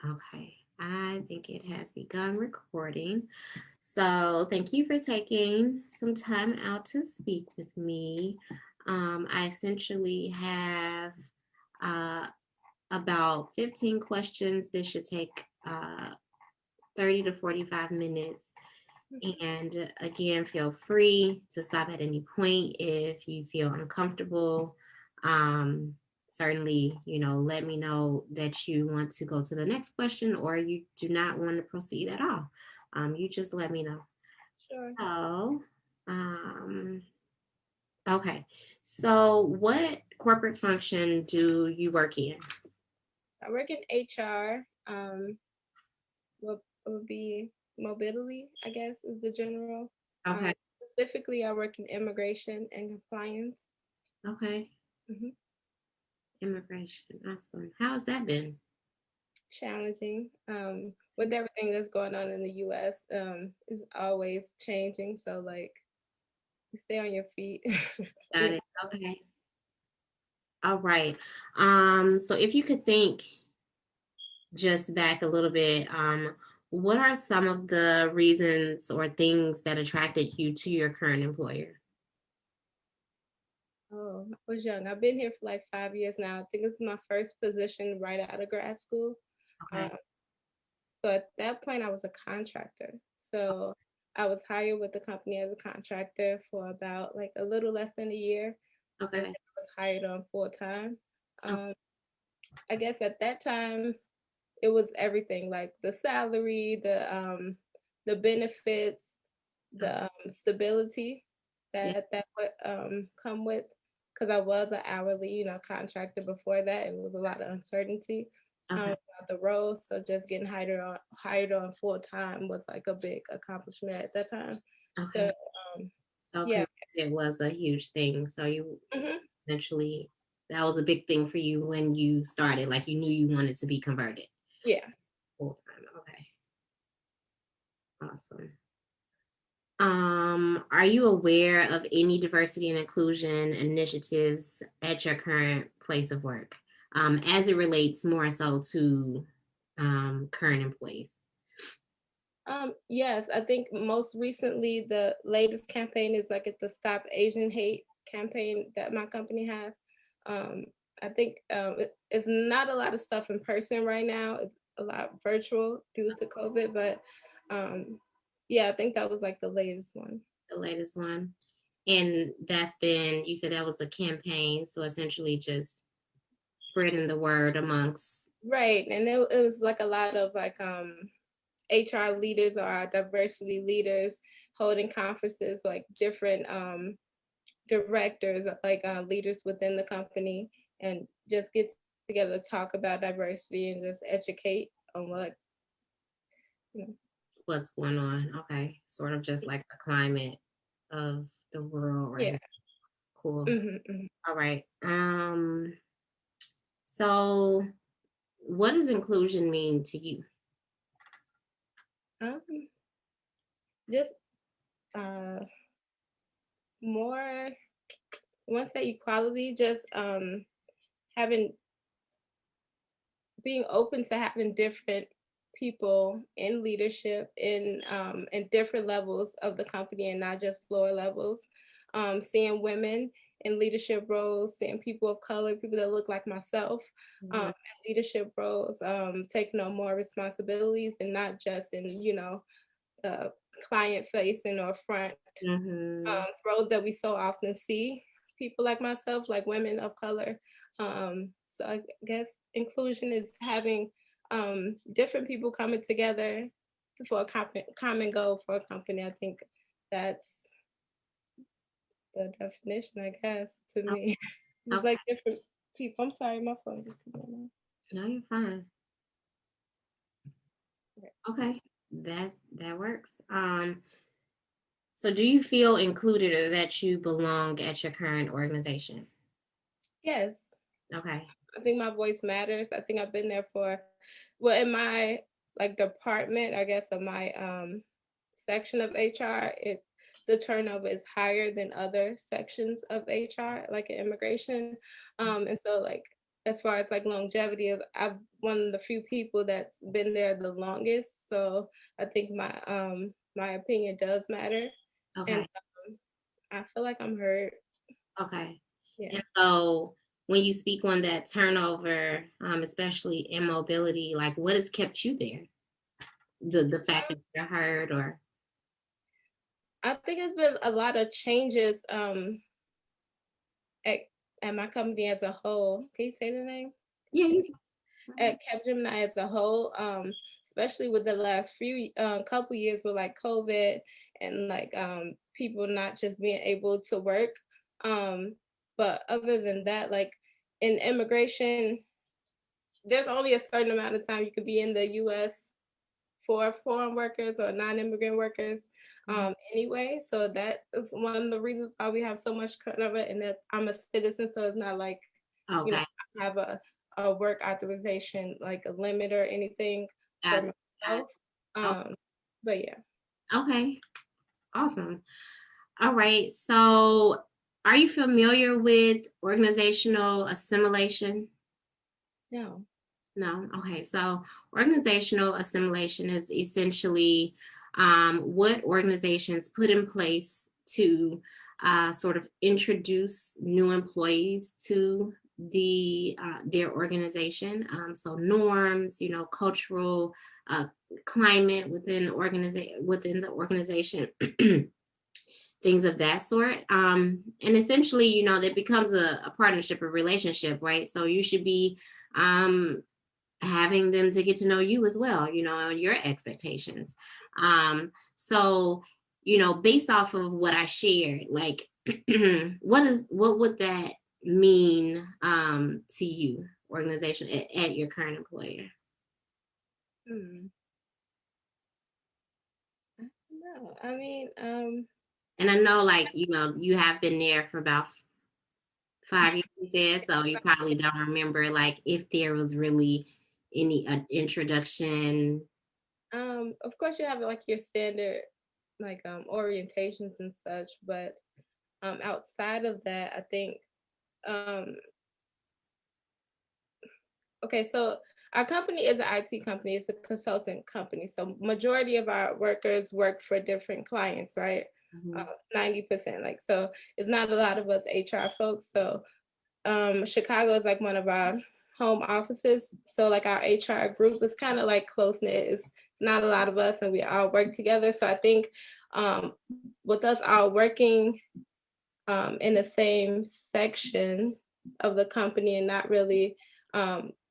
Okay. I think it has begun recording. So thank you for taking some time out to speak with me. I essentially have uh, about 15 questions. This should take 30 to 45 minutes. And again, feel free to stop at any point if you feel uncomfortable. Um, Certainly, let me know that you want to go to the next question or you do not want to proceed at all. You just let me know. Sure. So, um, okay. So, what corporate function do you work in? I work in HR. What would be mobility, I guess, is the general. Um, Okay. Specifically, I work in immigration and compliance. Okay. hmm Immigration. Awesome. How's that been? Challenging. With everything that's going on in the U.S., is always changing. So, like, you stay on your feet. Got you it. Okay. All right. So if you could think just back a little bit, what are some of the reasons or things that attracted you to your current employer? Oh, I was young. I've been here for like 5 years now. I think this is my first position right out of grad school. Okay. Um, so at that point, I was a contractor. So I was hired with the company as a contractor for about like a little less than a year, and then Okay. I was hired on full time. Okay. Um, I guess at that time, it was everything like the salary, the benefits, Okay. the stability Yeah. that would come with, because I was an hourly, contractor before that. It was a lot of uncertainty Okay. about the role. So just getting hired on full time was like a big accomplishment at that time. So Okay. So yeah. it was a huge thing. So you hmm essentially that was a big thing for you when you started. Like you knew you wanted to be converted yeah. full time. Okay. Awesome. Are you aware of any diversity and inclusion initiatives at your current place of work, as it relates more so to current employees? Yes, I think most recently the latest campaign is like it's the Stop Asian Hate campaign that my company has. Um, I think it's not a lot of stuff in person right now. It's a lot virtual due to COVID, but um, yeah, I think that was like the latest one. The latest one, and that's been you said that was a campaign, so essentially just spreading the word amongst. Right, and it was like a lot of like HR leaders or our diversity leaders holding conferences, like different directors, like leaders within the company, and just get together to talk about diversity and just educate on what you know. What's going on. Okay, sort of just like the climate of the world right Yeah. now. Cool. hmm All right. So what does inclusion mean to you? um just uh more, once that equality, just having, being open to having different people in leadership in different levels of the company and not just lower levels. Seeing women in leadership roles, seeing people of color, people that look like myself, Mhm. in leadership roles, taking on more responsibilities and not just in uh, client facing or front Mhm. roles that we so often see people like myself, like women of color. So I guess inclusion is having different people coming together for a common goal for a company. I think that's the definition, I guess, to O me. It's okay. like different people. I'm sorry, my phone just keeps going on. No, you're fine. Okay. Okay. That works. So do you feel included or that you belong at your current organization? Yes, Okay. I think my voice matters. I think I've been there for, well, in my like department, I guess, of my section of HR, the turnover is higher than other sections of HR, like in immigration. And so like as far as like longevity, I'm one of the few people that's been there the longest. So I think my opinion does matter, and Okay. I feel like I'm heard. Okay. Yeah. And so when you speak on that turnover, especially in mobility, like what has kept you there? The fact that you're heard or I think it's been a lot of changes at at my company as a whole. Can you say the name? yeah, you At Capgemini as a whole, especially with the last few couple years with like COVID and like people not just being able to work. Um, but other than that, like in immigration, there's only a certain amount of time you could be in the US for foreign workers or non-immigrant workers mhm. anyway. So that is one of the reasons why we have so much turnover, and that I'm a citizen, so it's not like, you know, Okay. I have a work authorization, like a limit or anything for Got it. Got myself. it. Um, but yeah, Okay. Awesome. All right. So are you familiar with organizational assimilation? no. No. Okay. So organizational assimilation is essentially what organizations put in place to sort of introduce new employees to their organization. So norms, cultural climate within the organization. Things of that sort. And essentially, that becomes a partnership, a relationship, right? So you should be um, having them to get to know you as well, and your expectations. So, based off of what I shared, like, what would that mean to you, organization at your current employer? Hmm. No, I mean, And I know, like, you have been there for about 5 years, you said, so you probably don't remember, like, if there was really any introduction. of course you have like your standard like orientations and such, but outside of that, I think um okay, so our company is an IT company. It's a consultant company. So majority of our workers work for different clients, right? Uh, Mhm. 90%. Like so, it's not a lot of us HR folks. So Chicago is like one of our home offices. So like our HR group is kind of like close knit. It's not a lot of us, and we all work together. So I think um, with us all working in the same section of the company and not really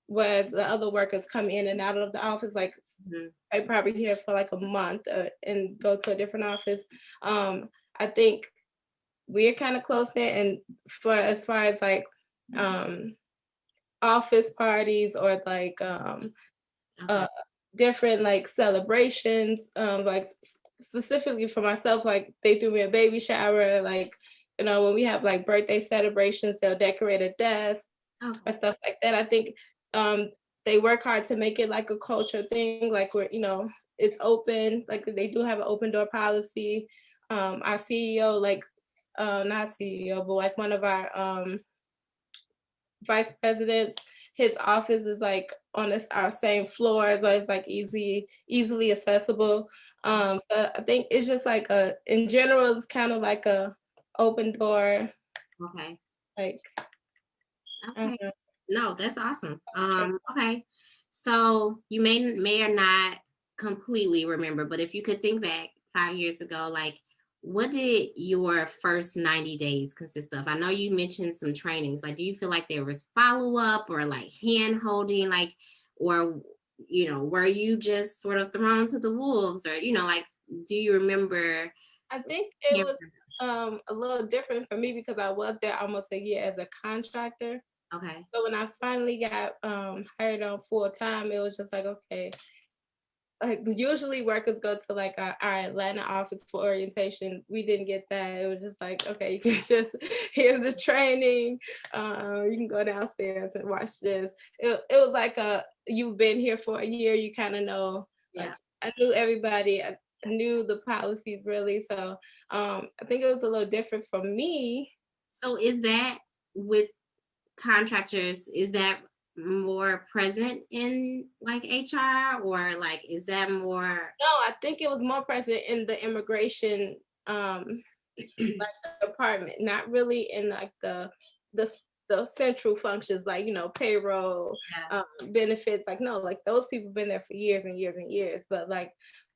whereas the other workers come in and out of the office like Mhm. I probably here for like a month and go to a different office. I think we're kind of close knit, and for as far as like um, office parties or like Okay. uh, different like celebrations. Like specifically for myself, like they threw me a baby shower. Like when we have like birthday celebrations, they'll decorate a desk or Okay. stuff like that. I think um, they work hard to make it like a culture thing. Like where it's open. Like they do have an open door policy. Our CEO, like not CEO, but like one of our vice presidents, his office is like on our same floor, so it's like easily accessible. So I think it's just like in general, it's kind of like a open door, Okay. like Okay. No, that's awesome. culture. Okay. So you may or not completely remember, but if you could think back 5 years ago, like what did your first 90 days consist of? I know you mentioned some trainings. Like, do you feel like there was follow up or like hand holding, like, or were you just sort of thrown to the wolves, or like, do you remember? I think it was a little different for me because I was there almost a year as a contractor. Okay. So when I finally got hired on full time, it was just like, okay, like usually workers go to like our Atlanta office for orientation. We didn't get that. It was just like, okay, you can just here's the training. You can go downstairs and watch this. It was like you've been here for a year. You kind of know. Like Yeah. I knew everybody. I knew the policies really. So I think it was a little different for me. So is that with contractors, is that more present in like HR, or like is that more No, I think it was more present in the immigration department, not really in like the the central functions like payroll, yeah, benefits. Like no, like those people been there for years and years and years. But like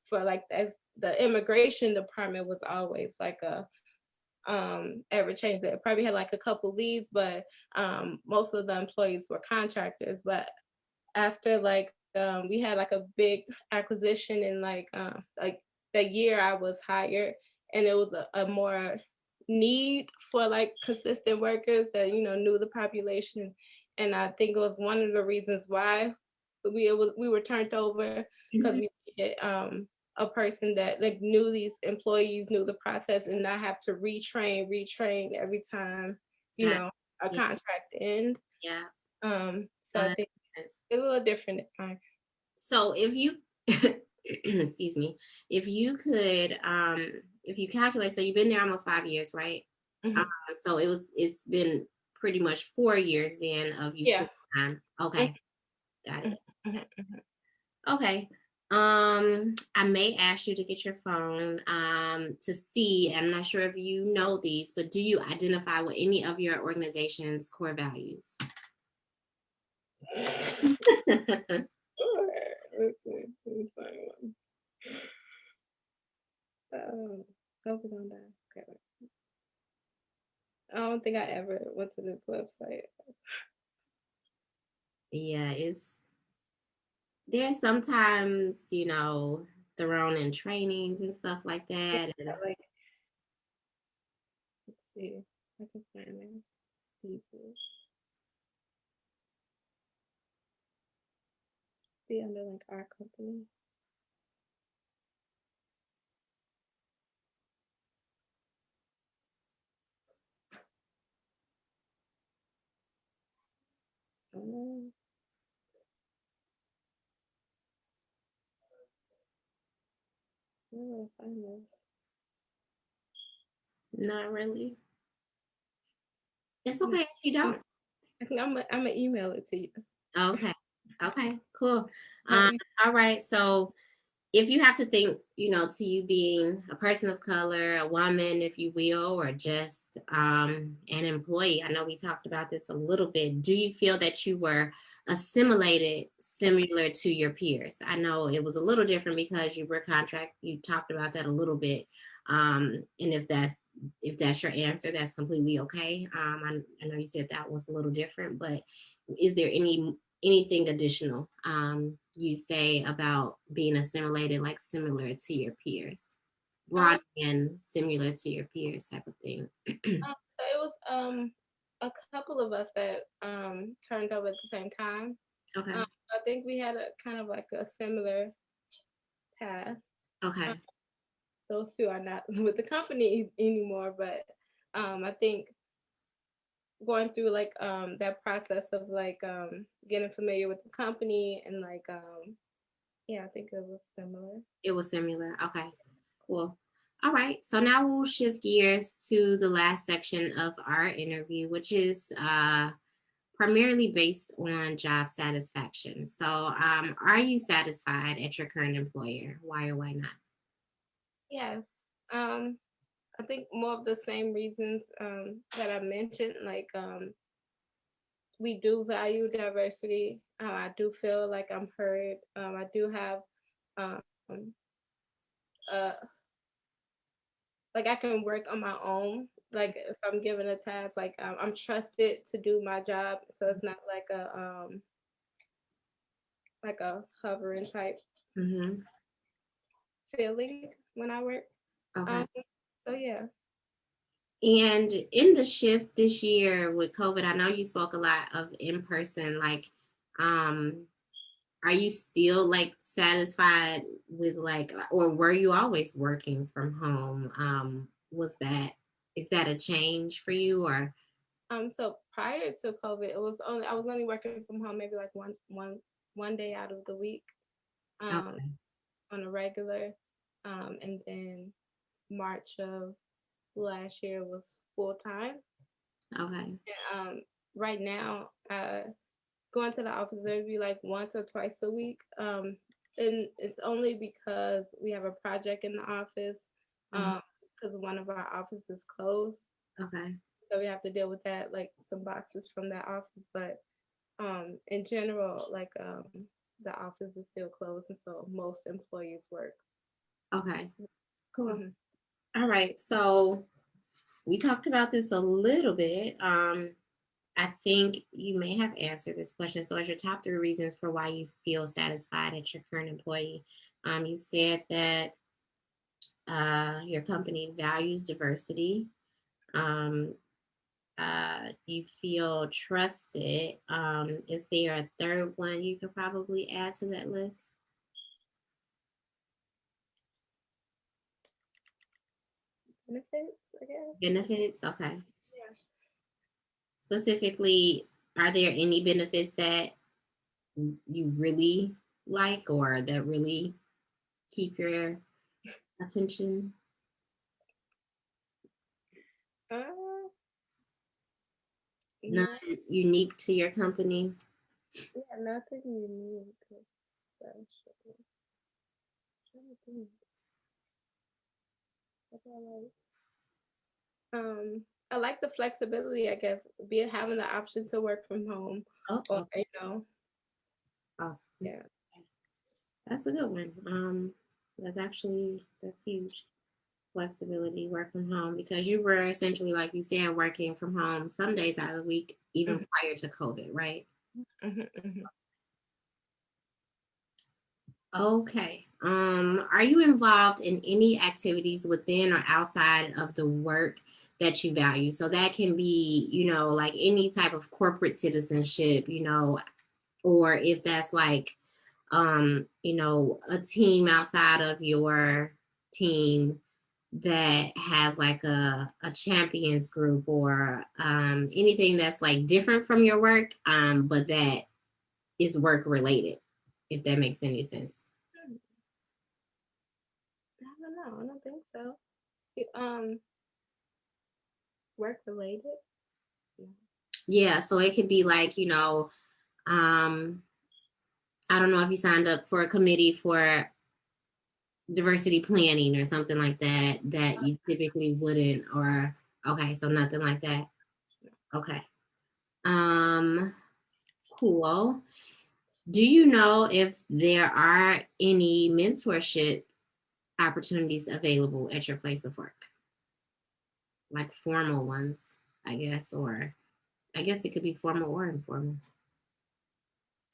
for like the immigration department was always like a ever change. That probably had like a couple leads, but most of the employees were contractors. But after we had like a big acquisition in like the year I was hired, and it was a more need for like consistent workers that knew the population. And I think it was one of the reasons why we were turned over, because mhm, we needed a person that like knew these employees, knew the process, and not have to retrain every time you got know a yeah, contract end. yeah. So I That think makes sense. it's a little different. So if you excuse me, if you could if you calculate, so you've been there almost 5 years, right? Uh, Mhm. so it's been pretty much 4 years then of you Yeah. full time. Mhm, Okay, got mhm, it. mhm, mhm. Okay. I may ask you to get your phone to see. I'm not sure if you know these, but do you identify with any of your organization's core values? Sure. Let's see. Let me find one. Hope it don't die. Okay. I don't think I ever went to this website. Yeah, it's there's sometimes, thrown in trainings and stuff like Yeah, that. And like, let's see. I can find it. Pieces. See under like our company. Um, where will I find this? not really. It's Mm, okay if you mm, don't. I think I'm gonna email it to you. Okay. Okay, cool. No, Um, all right. So if you have to think, to you being a person of color, a woman, if you will, or just an employee, I know we talked about this a little bit. Do you feel that you were assimilated similar to your peers? I know it was a little different because you were contract. You talked about that a little bit. And if that's your answer, that's completely okay. I know you said that was a little different, but is there anything additional you say about being assimilated, like similar to your peers, um, broad and similar to your peers type of thing? so it was a couple of us that turned over at the same time. Okay. I think we had a kind of like a similar path. Um, Okay. those two are not with the company anymore, but I think going through like that process of like getting familiar with the company and like yeah, I think it was similar. It was similar. Okay. Cool. All right. So now we'll shift gears to the last section of our interview, which is primarily based on job satisfaction. So, are you satisfied at your current employer? Why or why not? Yes. I think more of the same reasons that I mentioned, like we do value diversity. I do feel like I'm heard. I do have um, uh, like I can work on my own. Like if I'm given a task, like I'm trusted to do my job, so it's not like a hovering type Mm-hmm. feeling when I work. Um, Okay. so yeah. And in the shift this year with COVID, I know you spoke a lot of in person. Like, um, are you still like satisfied with like, or were you always working from home? Is that a change for you or? So prior to COVID, I was only working from home maybe like one day out of the week, um, Okay. on a regular, and then March of last year was full time. Okay. Right now, going to the office maybe like once or twice a week. And it's only because we have a project in the office, Mhm. because one of our offices closed. Okay. So we have to deal with that, like some boxes from that office. But in general, like the office is still closed, and so most employees work. Okay. Cool. Hmm. All right. So we talked about this a little bit. I think you may have answered this question. So, as your top three reasons for why you feel satisfied at your current employee, you said that your company values diversity. Um, you feel trusted. Is there a third one you could probably add to that list? Benefits, I guess. Benefits? Okay. Yeah. Specifically, are there any benefits that you really like or that really keep your attention? Uh, None no, unique to your company? yeah, nothing unique. Special. Trying to think. What do I like? I like the flexibility, I guess, be it having the option to work from home, Oh, or oh, awesome. yeah. That's a good one. That's huge. Flexibility, work from home, because you were essentially, like you said, working from home some days out of the week, even Hmm. prior to COVID, right? Hmm. Hmm. Okay. Are you involved in any activities within or outside of the work that you value? So that can be, like any type of corporate citizenship, or if that's like, a team outside of your team that has like a champions group, or anything that's like different from your work, but that is work related, if that makes any sense. I don't know. I don't think so. Work related. Yeah. Yeah, so it could be like, um, I don't know if you signed up for a committee for diversity planning or something like that, that you typically wouldn't, or okay, so nothing like that. Okay. Um, cool. Do you know if there are any mentorship opportunities available at your place of work? Like formal ones, I guess, or I guess it could be formal or informal.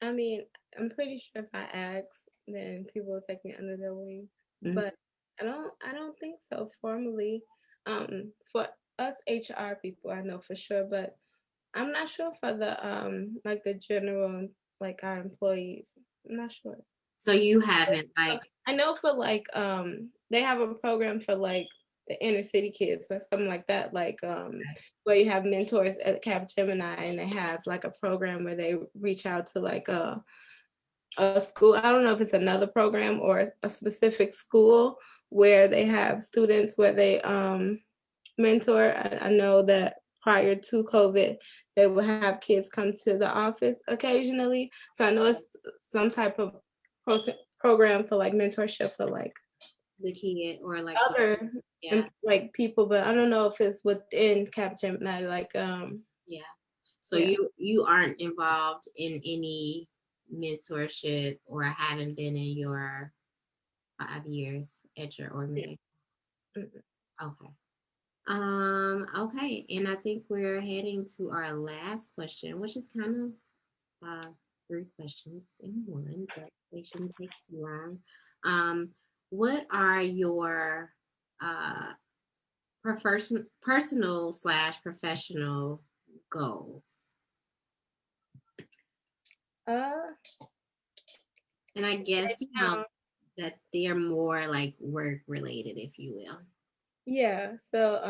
I mean, I'm pretty sure if I ask, then people will take me under their wing. Mhm. But I don't think so formally. For us HR people, I know for sure, but I'm not sure for the like the general, like our employees. I'm not sure. So you haven't like, I know for like they have a program for like the inner city kids or something like that, like where you have mentors at Capgemini, and they have like a program where they reach out to like a school. I don't know if it's another program or a specific school where they have students where they mentor. I know that prior to COVID, they would have kids come to the office occasionally. So I know it's some type of pro- program for like mentorship for like the kid or like the, other yeah, like people, but I don't know if it's within Capgemini. Like yeah. So yeah. you aren't involved in any mentorship or haven't been in your 5 years at your Yeah. organization. Mm-mm. Okay. Okay, and I think we're heading to our last question, which is kind of three questions in one, but they shouldn't take too long. Um, what are your uh personal slash professional goals? Uh, And I guess now, that they're more like work related, if you will. yeah. So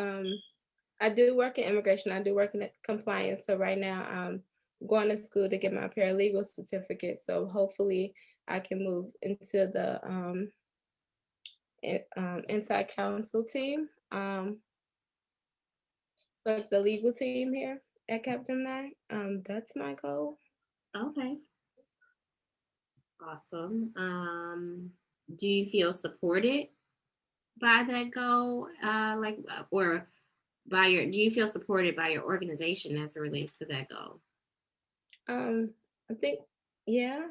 I do work in immigration. I do work in compliance. So right now I'm going to school to get my paralegal certificate. So hopefully I can move into the inside counsel team, like the legal team here at Capgemini. That's my goal. Okay. Awesome. Do you feel supported by that goal? Or by your, do you feel supported by your organization as it relates to that goal? Um, I think, yeah,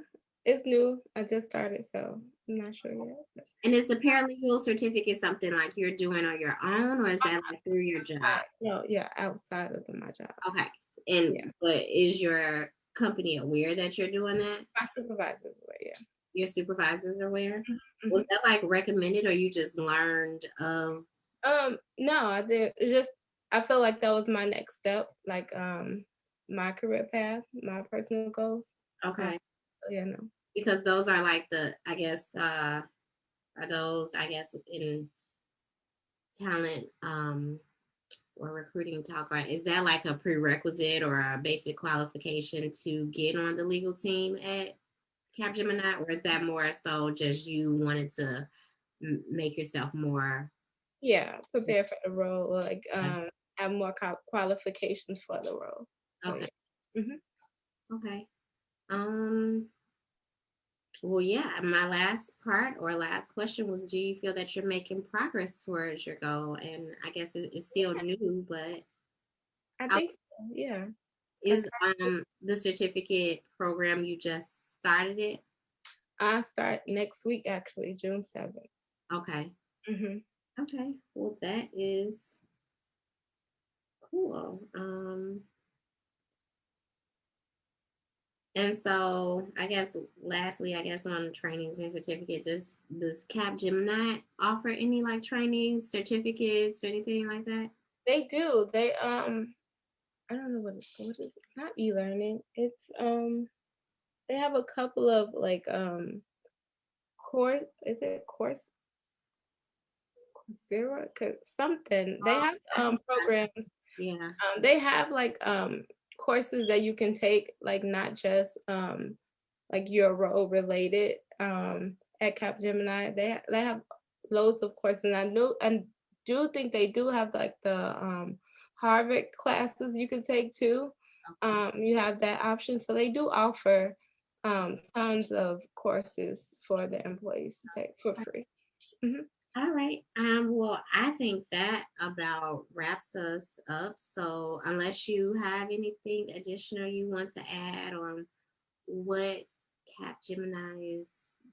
it's new. I just started, so I'm not sure yet. And is the paralegal certificate something like you're doing on your own, or is that like through your job? No, yeah, outside of my job. Okay. Yeah, But is your company aware that you're doing that? my supervisors were. Yeah. Your supervisors are aware? Was Mhm. that like recommended, or you just learned of? No, I didn't. It's just I feel like that was my next step, like my career path, my personal goals. Uh, Okay. so yeah, no. Because those are like the, I guess, are those, I guess, in talent or recruiting talk, right? Is that like a prerequisite or a basic qualification to get on the legal team at Capgemini, or is that more so just you wanted to make yourself more? Yeah, prepare for the role, like Okay. have more qualifications for the role. So Okay. yeah. Hmm. Okay. Um, well, yeah, my last part or last question was, do you feel that you're making progress towards your goal? And I guess it's still new, but I how think so. Yeah. I is the certificate program, you just started it? I start next week, actually, June 7th. Okay. Hmm. Okay. Well, that is cool. And so I guess lastly, I guess on trainings and certificate, does Capgemini offer any like trainings, certificates, or anything like that? They do. They I don't know what it's called. What is it? Not e-learning. It's they have a couple of like course. Is it course Coursera? Something. They have I think programs. yeah. They have like courses that you can take, like not just like your role related at Capgemini. They have loads of courses. And I do think they do have like the Harvard classes you can take too. You have that option. So they do offer tons of courses for the employees to take for free. Hmm. All right. Well, I think that about wraps us up. So unless you have anything additional you want to add on what Capgemini is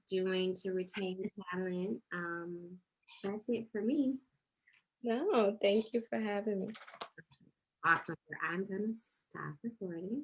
doing to retain talent, that's it for me. No, thank you for having me. Awesome. I'm gonna stop recording.